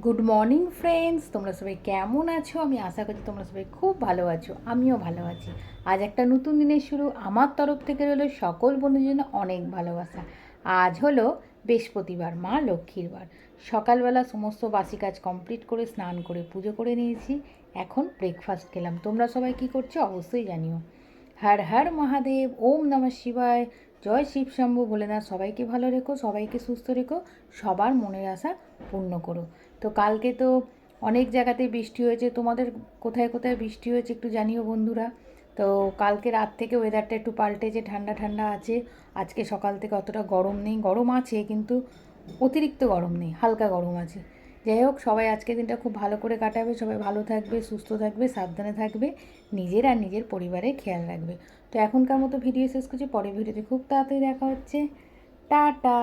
Good morning friends, তোমরা সবাই কেমন আছো? আমি আশা করছি তোমরা সবাই খুব ভালো আছো, আমিও ভালো আছি। আজ একটা নতুন দিনের শুরু, আমার তরফ থেকে রইলো সকল বন্ধুর জন্য অনেক ভালোবাসা। আজ হলো বৃহস্পতিবার, মা লক্ষ্মীর বার। সকালবেলা সমস্ত বাসি কাজ কমপ্লিট করে স্নান করে পুজো করে নিয়েছি। এখন ব্রেকফাস্ট খেলাম। তোমরা সবাই কী করছো অবশ্যই জানিও। হর হর মহাদেব, ওম নমঃ শিবায়, জয় শিব শম্ভু ভোলেনাথ। সবাইকে ভালো রেখো, সবাইকে সুস্থ রেখো, সবার মনের আশা পূর্ণ করো। তো কালকে তো অনেক জায়গাতে বৃষ্টি হয়েছে, তোমাদের কোথায় কোথায় বৃষ্টি হয়েছে একটু জানিও বন্ধুরা। তো কালকে রাত থেকে ওয়েদারটা একটু পাল্টেছে, ঠান্ডা ঠান্ডা আছে। আজকে সকাল থেকে অতটা গরম নেই, গরম আছে কিন্তু অতিরিক্ত গরম নেই, হালকা গরম আছে। যাই হোক, সবাই আজকের দিনটা খুব ভালো করে কাটাবে, সবাই ভালো থাকবে, সুস্থ থাকবে, সাবধানে থাকবে, নিজের আর নিজের পরিবারের খেয়াল রাখবে। তো এখনকার মতো ভিডিও শেষ করছি, পরের ভিডিওতে খুব তাড়াতাড়ি দেখা হচ্ছে। টাটা।